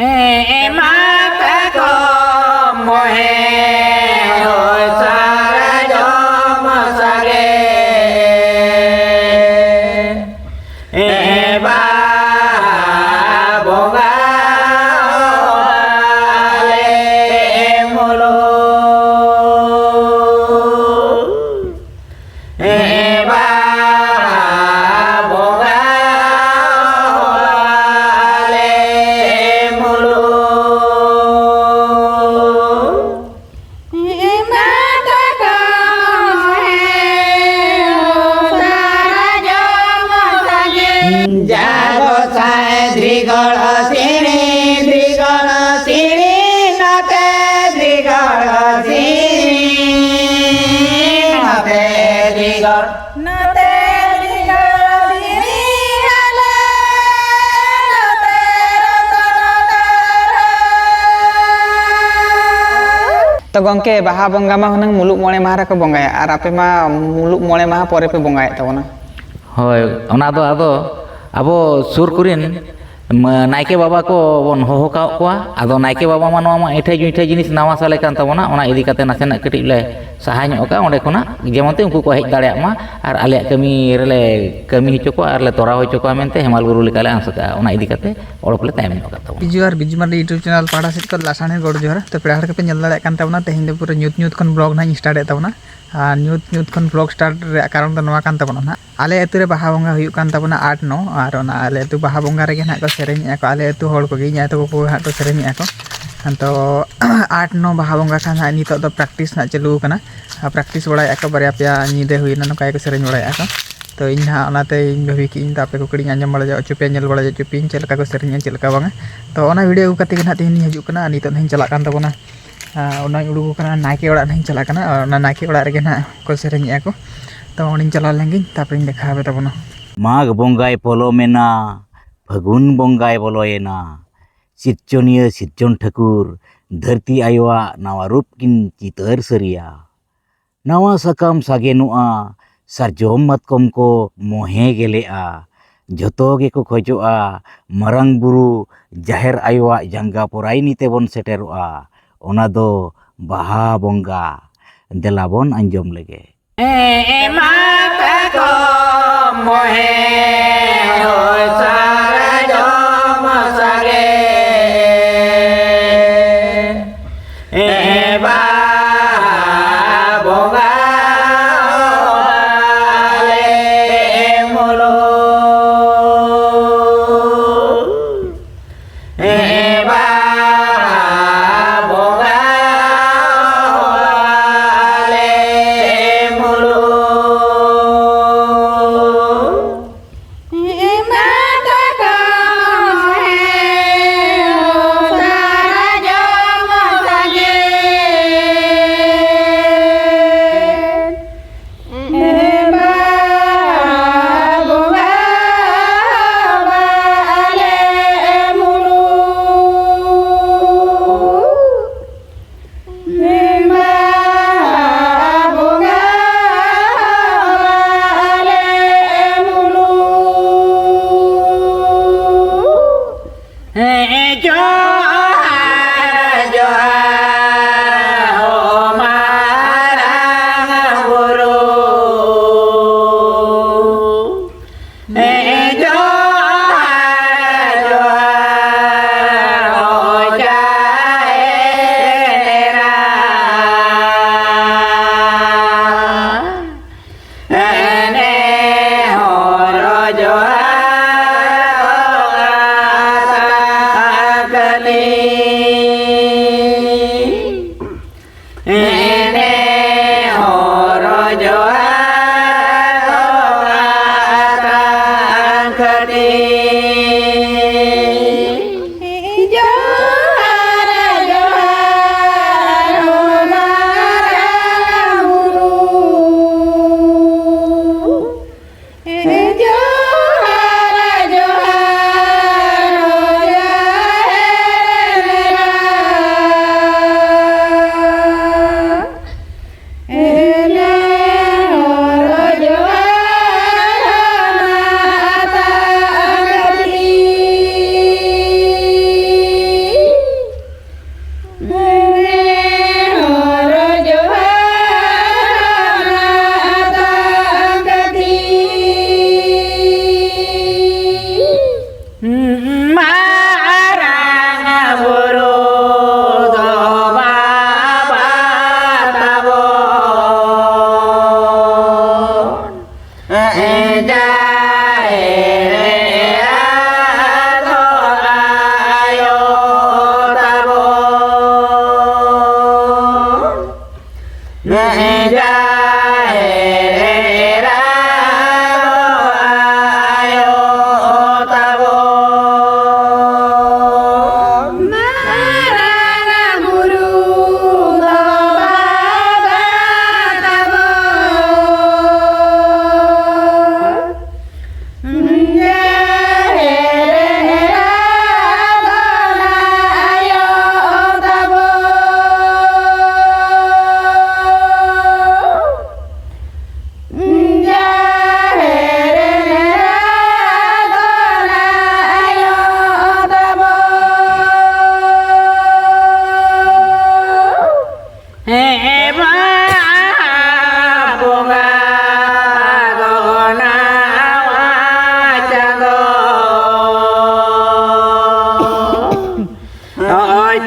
mata ko mohe sara jom sage ba bonga le mulu ba bonga le mulu mata ko sara jom sage jago sai drigol sini nate drigol sini nate drigol sini ala nate तो गंके बाहा बंगा मा हुनंग मुलुक मोणे माहा को बंगाया और आपे मा मुलुक मोणे माहा परे पे बंगाए तबना होय ओना दो आदो आबो सुर कुरिन नायके बाबा को बन होहो काव कोआ आदो नायके बाबा मा नोमा एठे जुइठे जिनिस नावा साले कान तबना ओना इदी काते नासेना कटिक ले सहाय ᱧᱚᱜ का ओंडे खोना जेमनते उनको को हेज दाड़िया मा और आले कमी रेले कमी हिचो को और ले तोरा होचो को मेनते हेमाल गुरु लेकाले आंसका ओना इदी काते ओड़पले तायम ᱧᱚᱜ का तब बिजुआर बिजुमार यूट्यूब चैनल पाड़ा सिट को लासाने गोड़ जोहर तो पेड़ा हड़ के नेल दाड़े कान तबना तेहिं दे पूरा न्यूत न्यूत खन ब्लॉग ना स्टार्ट ए तबना और न्यूत खन ब्लॉग स्टार्ट रे कारण तो नवा कान तबना ना आले अतु रे बाहा बंगा हुयु कान तबना 8 9 और ओना आले अतु बाहा बंगा रे ना को सेरेኝ को आले अतु होड़ को गे nya तो को हा तो सेरेኝ को तो 8 9 बाहा बंगा खान नितो तो प्रैक्टिस ना चालू कना प्रैक्टिस बड़ा को बारे पे निदे हुईना नका को सेरेኝ बड़ा को तो इन हा ओनाते इन भाभी की इन तापे को कड़ी आंजम बड़ा चुपे नेल बड़ा चुपी चलका को सेरेኝ चलका बांगा तो ओना वीडियो कते के ना तेन हजू कना नितो नहीं चला कान तबना ओना उडुगु कना नायके ओड़ा नहीं चला कना ओना नायके ओड़ा रे ना को सेरेኝ को तो ओनिन चला लेंगे तापे देखाबे तबना माघ बंगाय पलो मेना फागुन बंगाय बलोयेना सिरचनिया सिरचन ठाकुर धरती आयोआ नावा रूप किन चितर सरिया नावा सकाम सागेनुआ सारजोम मतकम को मोहे गेलेआ जतो गे को खोजोआ मरंग बुरु जाहेर आयोआ जंगा पोराई नीते बन सेटेरोआ ओना दो बाहा बंगा देलाबन अंजम लगे mata ko mohe sara jom sage ba bonga le mulu ba bonga le mulu mata ko sara jom sage ba bonga le mulu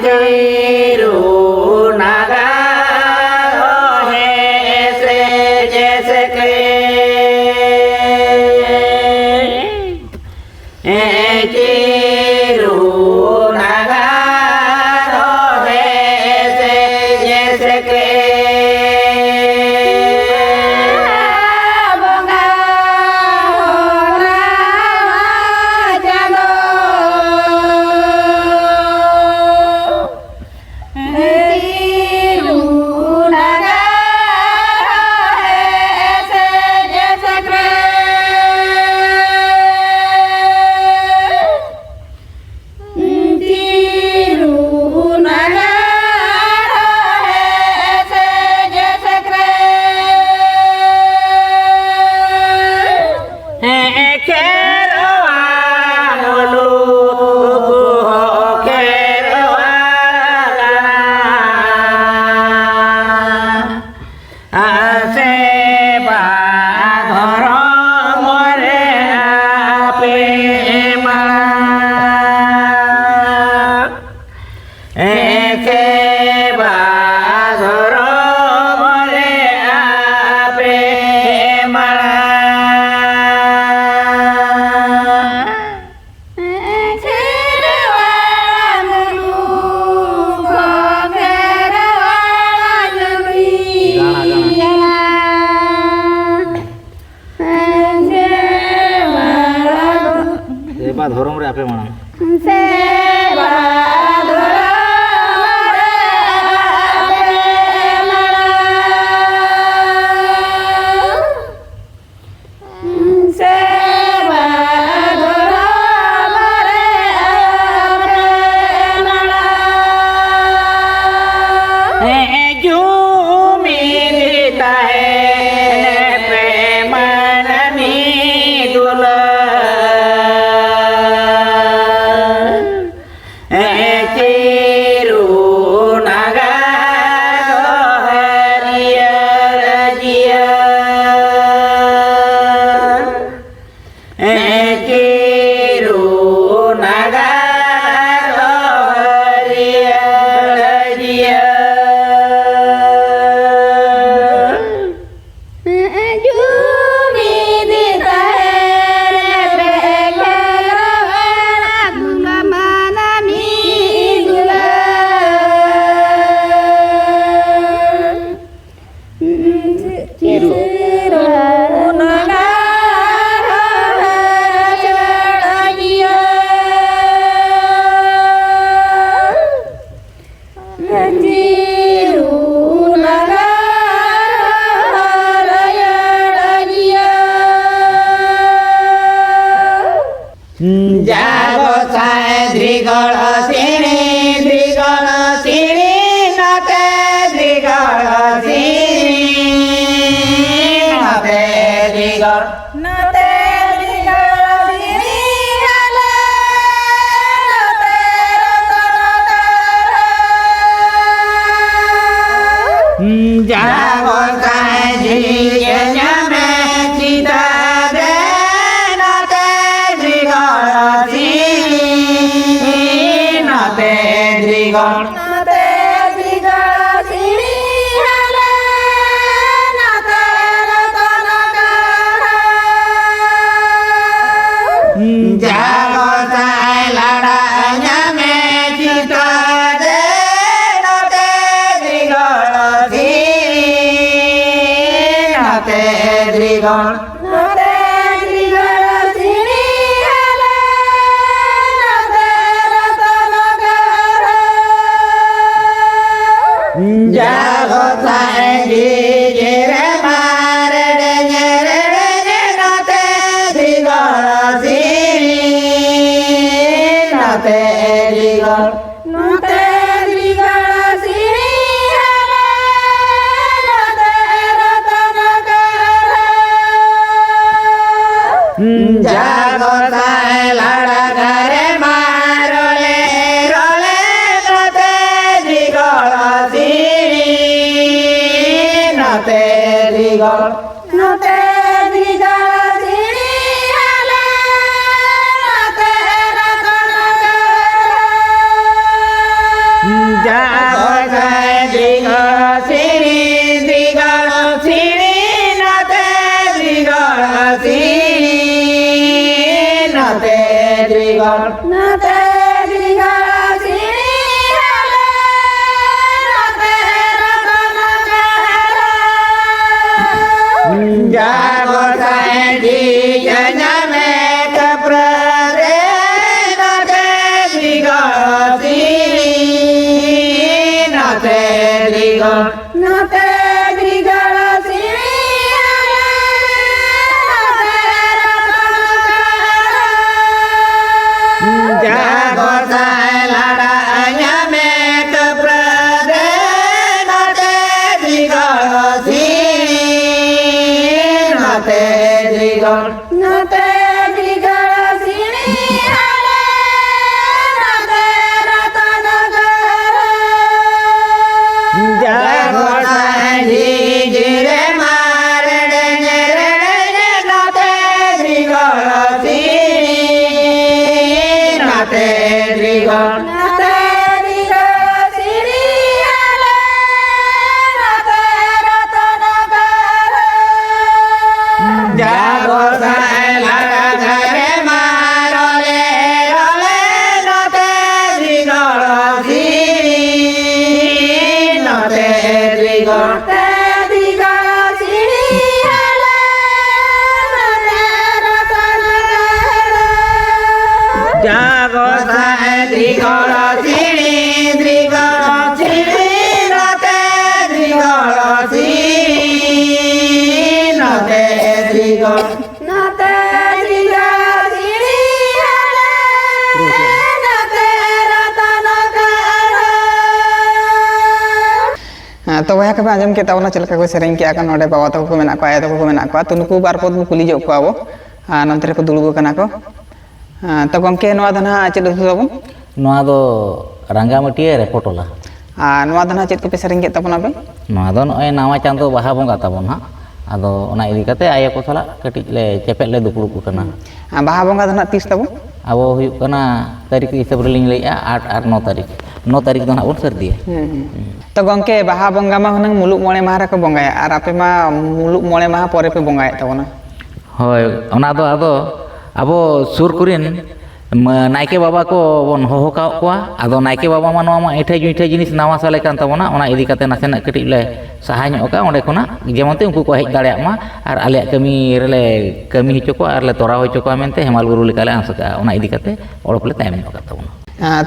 चिरू नगारो है से जैसे के चिरू नगारो है से जैसे के धर्म रे आपे माना जागो साय द्रिगळ सिणी नते द्रिगळ सिणी नते द्रिगळ जागो साय झिय जमे चिता Jagotai Diga Siri Diga Siri Nate Diga Siri Nate Diga Nate Diga Siri Nate Ratanagara Jagotai Diga Nyame Kaprade Nate Diga Nate Grigala Siri Jago Sai Lada Anyame Kaprade Nate Grigala Siri Nate Grigala Siri Nate Ratanagara Jago Sai Jire Mare Nere Nate Grigala Siri Nate Grigala Siri Nate Ratanagara Jago Sai Lada Gare Marole Role Nate Grigala Siri Nate Grigala Siri Jago Sai Grigala Siri Grigala Siri Nate Grigala Siri Nate Grigala Siri Nate Ratanagara तो वह कभी आजम के तावना चलका को सेरेंग के आका नोडे बाबा तको को मेना को आया तको को मेना को तो नुकु बार पद कुली जो को आवो नंतर को दुलुगो कना को तो गमके नवा दना चेद होबो नवा दो रंगामटिया रेपोटोला नवा दना चेद को पे सेरेंग के तपना बे नवा दो नय नावा चांदो बाहा बंगा ताबोन हा आदो ओना इदी कते आया को सला कटिज ले चेपेट ले दुपुड़ को कना बाहा बंगा दना 30 तबो अब हुयुक कना तारीख हिसाब रे लिंग लैया 8 और 9 तारीख 9 तारीख दो ना उन सर्दी तो गमके बाहा बंगा मा हनंग मुलुक मोणे माहा को बंगाया और आपे मा मुलुक मोणे माहा परे पे बंगाया तबना होय ओना दो आदो अबो सुर कुरिन नायके बाबा को बन होहो का कोआ आदो नायके बाबा मा नवा मा एठे जुइठे जिनिस नावा साले कान तबना ओना इदी कते नासेना कटिज ले सहाय ᱧᱚᱜ का ओंडे कोना जेमनते उनको को हेज दाड़िया मा और आले कमी रेले कमी हिचो को और ले तोरा होचो को मेनते हेमाल गुरु लेकाले आंसका ओना इदी कते ओड़प ले तायम ᱧᱚᱜ का तबना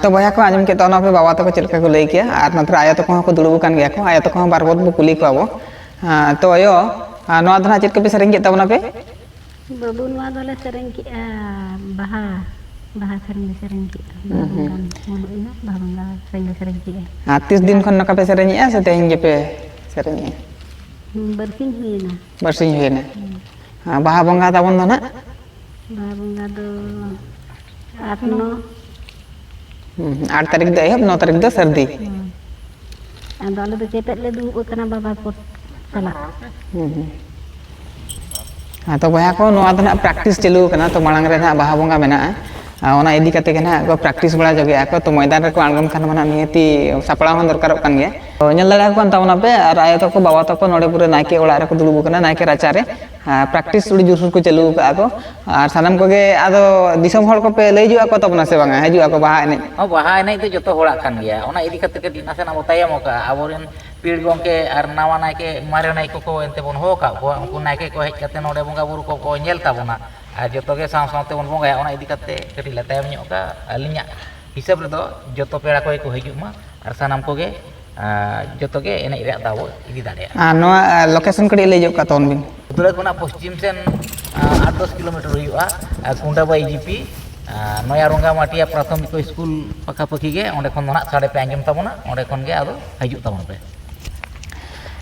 तो भैया को आजम के तोना पे बाबा तको चलका को लई किया और नंतर आया तको को दुड़बो कान गया को आया तको बार बार बो कुली को आवो तो अयो नवा दना चेद को पे सेरेंग के तबना पे बाबू नवा दले सेरेंग की बाहा बाहा सेरेंग की मुलुइना बाबंगा सेरेंग की 30 दिन खन नका पे सेरेंग से तेहिं के पे सेरेंग बरसिंग हुईना बाहा बंगा ताबन दना बाहा बंगा दो 8 तारीख दे 9 तारीख दे सर्दी आदो आले दो चेपेट ले दुब कना बाबा को चला तो भैया को नवा दना प्रैक्टिस चलू कना तो मांग रे ना बाहा बंगा मेना ओना इदी कते के ना को प्रैक्टिस बड़ा जगे को तो मैदान रे को आंगन खान मना नियति सपड़ा हन दरकार कान गे तो नेल दाड़ा को तावना पे और आयो तो को बाबा तो को नोडे पुरे नायके ओड़ा रे को दुलुबो कना नायके राचा रे प्रैक्टिस उड़ी जुसुर को चलू का को और सानम को गे आदो दिसम हर को पे लई जुआ को तबना से बांगा हजुआ को बाहा एने बाहा एने तो जतो होड़ा कान गया ओना इदी कते के दिना से ना बताया मोका आबोरेन पीड़ गोंके और नावा नायके मारे नायको को एनते बन हो का को उनको नायके को हेज कते नोडे बंगा बुरु को नेल ताबोना और जो के साव सावते बन बंगाया ओना इदी कते कटी ले तायम ᱧᱚᱜ का अलिया हिसाब रे दो जतो पेड़ा को हिजुग मा और सानाम को गे जतो के एने रे दाबो इदी दाड़े नवा लोकेशन कड़ी ले जो का तोन बिन उतरे कोना पश्चिम सेन 8-10 किलोमीटर हुआ कुंडाबाई जीपी नया रंगा माटिया प्राथमिक स्कूल पखापाखी गे ओंडे खन ना साड़े पे आंजम ताबोना ओंडे खन गे आदो हिजुग ताबोन पे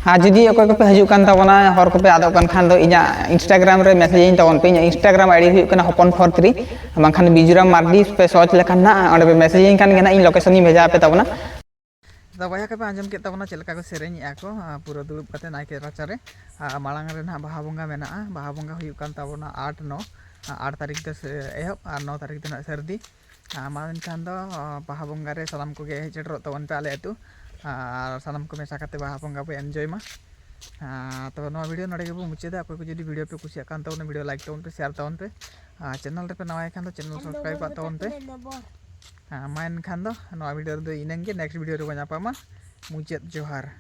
हाँ जुदी अकोय को पे हजु कान ताबोना हर को पे आदो कान खान दो इना इंस्टाग्राम रे मैसेज इन ताबोन पे इंस्टाग्राम आईडी हुई कना हपन 43 बांखान बिजुराम मार्डी पे सर्च लेखान ना ओंडे पे मैसेज इन कान गे ना इन लोकेशन नी भेजा पे ताबोना तो भैया के पे आंजम के ताबोना चलका को सेरेंग को पूरा दुड़ुब कते नायके राचा रे मालांग रे ना बाहा बंगा मेना बाहा बंगा हुई कान ताबोना 8 तारीख दे एहब और 9 तारीख दे सर्दी मा एनखान दो बाहा बंगा रे सानाम को हेज सेटरो तबन पे आले अतु और सानाम को मेसा करते बाहा बंगा पे एनजॉय मा तो नवा वीडियो नडे के मुचादे आपको को जदि वीडियो पे कुसिया कान तबन वीडियो लाइक तबन पे शेयर तबन पे चैनल रे पे नवा खान तो चैनल सब्सक्राइब तबन पे मा एनखान दो नवा वीडियो दो इनंगे नेक्स्ट वीडियो रे को नापामा मुचाद जोहार।